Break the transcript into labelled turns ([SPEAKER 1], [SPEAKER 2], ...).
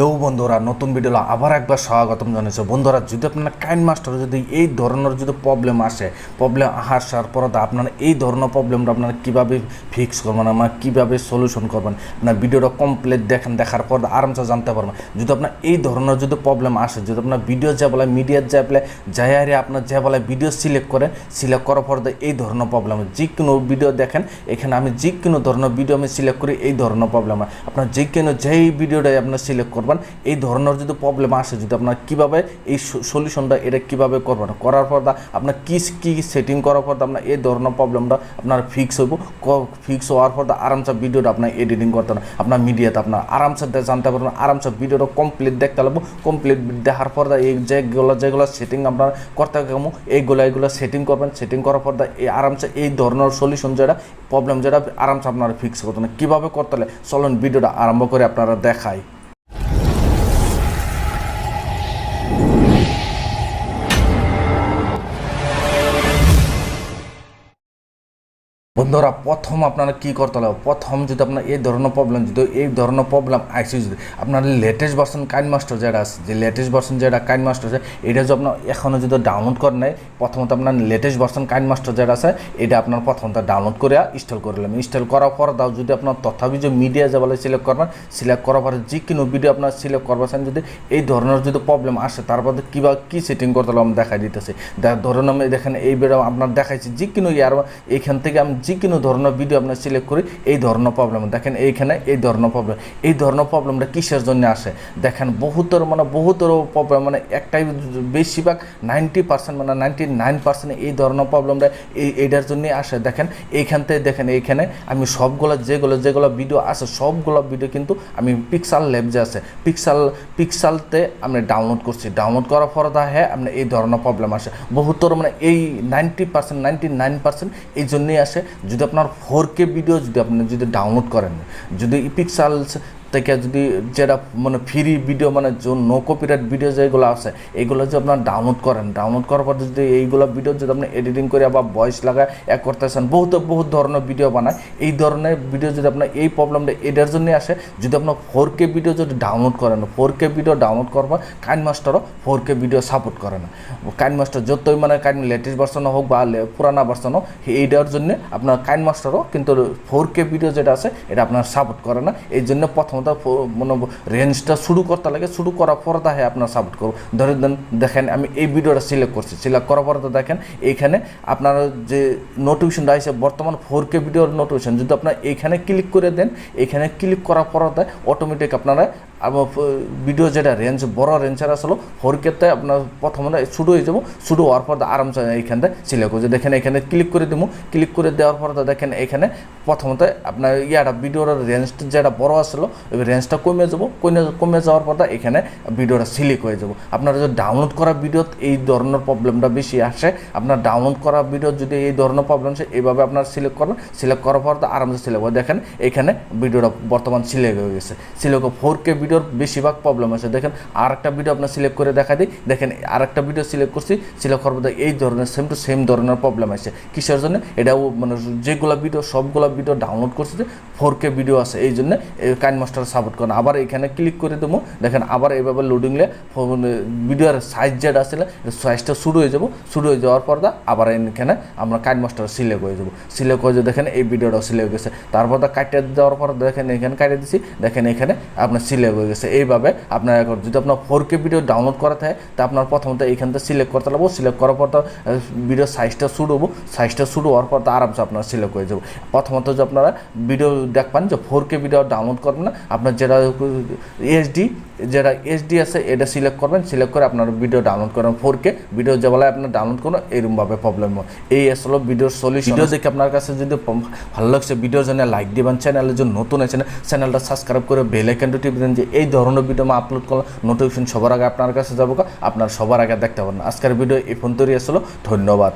[SPEAKER 1] Hello বন্ধুরা, নতুন video আবার একবার স্বাগতম জানাচ্ছি। বন্ধুরা, যদি আপনার কাইনমাস্টার যদি এই ধরনের যদি প্রবলেম আসার পর আপনারা এই ধরনের প্রবলেমটা আপনারা কীভাবে ফিক্স করবেন, আপনারা কীভাবে সলিউশন করবেন, আপনার ভিডিওটা কমপ্লিট দেখার পর আরামসে জানতে পারবেন। যদি আপনার এই ধরনের যদি প্রবলেম আসে, যদি আপনার ভিডিও যা বলে মিডিয়ার যা বলে যাই আপনার যা বলে ভিডিও সিলেক্ট করার পর এই ধরনের প্রবলেম, যে কোনো ভিডিও দেখেন এখানে আমি যে কোনো ধরনের ভিডিও আমি সিলেক্ট করি এই ধরনের প্রবলেম আপনার যে কোনো যেই ভিডিওটাই আপনার সিলেক্ট করবেন এই ধরনের যদি প্রবলেম আসে, যদি আপনার কীভাবে এই সলিউশনটা এটা কীভাবে করবেন, করার পর আপনার কী সেটিং করার পর আপনার এই ধরনের প্রবলেমটা আপনার ফিক্স হওয়ার পর আরামসে ভিডিওটা আপনার এডিটিং করতে হবে, আপনার মিডিয়াতে আপনার আরামসে জানতে পারবেন, আরামসে ভিডিওটা কমপ্লিট দেখতে লাগবো। কমপ্লিট দেখার পর এই যেগুলো সেটিং আপনার করতে গেমো এইগুলো সেটিং করবেন। সেটিং করার পর এই আরামসে এই ধরনের সলিউশন যেটা প্রবলেম যেটা আরামসে আপনারা ফিক্স করতে হবে। কীভাবে করতে হলে চলুন ভিডিওটা আরম্ভ করে আপনারা দেখাই। বন্ধুরা, প্রথম আপনারা কী করতে হবে, প্রথম যদি আপনার এই ধরনের প্রবলেম আইসি, যদি আপনার লেটেস্ট ভার্সন কাইনমাস্টার যেটা আছে, যে লেটেস্ট ভার্সন যেটা কাইনমাস্টার আছে এটা যদি আপনার এখনও যদি ডাউনলোড করে নেয়, প্রথমত আপনার লেটেস্ট ভার্সন কাইনমাস্টার যেটা আছে এটা আপনার প্রথমত ডাউনলোড করে ইনস্টল করলাম। ইনস্টল করার পর যদি আপনার তথাপি যে মিডিয়া যে বলে সিলেক্ট করবেন, সিলেক্ট করার পরে যে কোনো ভিডিও আপনার সিলেক্ট করবেন, যদি এই ধরনের যদি প্রবলেম আসে তারপর কী সেটিং করতে হবে আমি দেখাই দিতেছি। ধরুন আমি দেখেন এই ভিডিও আপনার দেখাইছি যে কোনো এইখান থেকে আমি যে কোনো ধরনের ভিডিও আপনার সিলেক্ট করি এই ধরনের প্রবলেম দেখেন এইখানে এই ধরনের প্রবলেমটা কিসের জন্য আসে দেখেন, বহুতর প্রবলেম একটাই বেশিরভাগ 90% 99% এই ধরনের প্রবলেমটা এইটার জন্যই আসে। দেখেন এইখানে আমি সবগুলো যেগুলো ভিডিও আছে সবগুলো ভিডিও কিন্তু আমি পিক্সাল ল্যাব যে আছে পিক্সালতে আমি ডাউনলোড করছি। ডাউনলোড করার পর আপনি এই ধরনের প্রবলেম আসে বহুতর এই 90% 99% এই জন্যই আসে। যদি আপনার 4K ভিডিও যদি আপনি যদি ডাউনলোড করেন, যদি পিক্সাল থেকে যদি যেটা free video no copyright video যেগুলো আছে এইগুলো যদি আপনার ডাউনলোড করার পর যদি এইগুলো ভিডিও যদি আপনি এডিটিং করে আবার ভয়েস লাগায় করতেছেন, বহুত ধরনের ভিডিও বানায়। এই ধরনের ভিডিও যদি আপনার এই প্রবলেমটা এটার জন্য আসে। যদি আপনার 4K ভিডিও যদি ডাউনলোড করেন, 4K ভিডিও ডাউনলোড করবার কাইনমাস্টারও 4K ভিডিও সাপোর্ট করে না। কাইনমাস্টার যতই লেটেস্ট ভার্সন হোক বা পুরানা ভার্সন হোক, এইটার জন্য আপনার কাইনমাস্টারও কিন্তু 4K ভিডিও যেটা আছে এটা আপনার সাপোর্ট করে না। এই জন্য প্রথম রেঞ্জটা শুরু করতে লাগে, শুরু করার পর আপনার সাপোর্ট করবো। ধরে দেখেন আমি এই ভিডিওটা সিলেক্ট করছি, সিলেক্ট করার পর দেখেন এইখানে আপনার যে নোটিফিকেশনটা আছে বর্তমান 4K ভিডিওর নোটিফিকেশন, যদি আপনার এইখানে ক্লিক করে দেন, এইখানে ক্লিক করার পর অটোমেটিক আপনারা ভিডিও যেটা বড় রেঞ্জের আসলে 4Kতে আপনার প্রথমে শুরু হয়ে যাবো। শুরু হওয়ার পর আরামসে এইখানটা সিলেক্ট করছে। দেখেন এখানে ক্লিক করে দেবো, ক্লিক করে দেওয়ার পর দেখেন এখানে প্রথমত আপনার ভিডিওর রেঞ্জটা যেটা বড় আসলো রেঞ্জটা কমে যাওয়ার পর এখানে ভিডিওটা সিলেক্ট হয়ে যাবো। আপনারা যদি ডাউনলোড করা ভিডিও এই ধরনের প্রবলেমটা বেশি আসে, আপনার ডাউনলোড করা ভিডিও যদি এই ধরনের প্রবলেম আসে এইভাবে আপনার সিলেক্ট করবেন। সিলেক্ট করার পর আরামসে সিলেক্ট হয়। দেখেন এখানে ভিডিওটা বর্তমান সিলেক্ট হয়ে গেছে। সিলেক্ট 4K ভিডিওর বেশিরভাগ প্রবলেম আছে। দেখেন আর একটা ভিডিও আপনার সিলেক্ট করে দেখা দিই। দেখেন আর একটা ভিডিও সিলেক্ট করছি, সিলেক্ট করার পর এই ধরনের সেম টু সেম ধরনের প্রবলেম আছে। কিসের জন্য? এটাও যেগুলো ভিডিও সবগুলো ভিডিও ডাউনলোড করছি যে 4K ভিডিও আছে, এই জন্য কাইনমাস্টার সাপোর্ট করেন। আবার এখানে ক্লিক করে দেবো, দেখেন আবার এইভাবে লোডিংলে ভিডিওর সাইজ যেটা আসলে সাইজটা শুরু হয়ে যাওয়ার পর আবার এখানে আমরা কাইনমাস্টার সিলেক্ট হয়ে যাবো। সিলেক্ট হয়ে যাবে, দেখেন এই ভিডিওটাও সিলেক্ট হয়ে গেছে। তারপর কাটিয়ে দেওয়ার পর দেখেন এখানে কাটিয়ে দিচ্ছি, দেখেন এখানে আপনার সিলেক্ট হয়ে গেছে। এইভাবে আপনার যদি আপনার 4K ভিডিও ডাউনলোড করা থাকে তা আপনার প্রথমত এইখানটা সিলেক্ট করতে লাগবো। সিলেক্ট করার পর ভিডিও সাইজটা শুরু হওয়ার পর আরামসে আপনার সিলেক্ট হয়ে যাবো। প্রথমত যে আপনারা ভিডিও দেখবেন যে 4K ভিডিও ডাউনলোড করবেন না, আপনার যেটা এইচডি আছে এটা সিলেক্ট করবেন। সিলেক্ট করে আপনার ভিডিও ডাউনলোড করেন। 4K ভিডিও যে বলে আপনার ডাউনলোড করুন, এরকমভাবে প্রবলেম হয়। এই আসলে ভিডিওর সলিউশন। ভিডিও দেখে আপনার কাছে যদি ভালো লাগছে ভিডিওর জন্য লাইক দিবেন, চ্যানেলের জন্য নতুন আছে চ্যানেলটা সাবস্ক্রাইব করে বেল আইকনটা টিপে দেন, যে এই ধরনের ভিডিও আমি আপলোড করলাম নোটিফিকেশন সবার আগে আপনার কাছে যাবো, আপনার সবার আগে দেখতে পারেন। আজকের ভিডিও এই পর্যন্তই আসলে। ধন্যবাদ।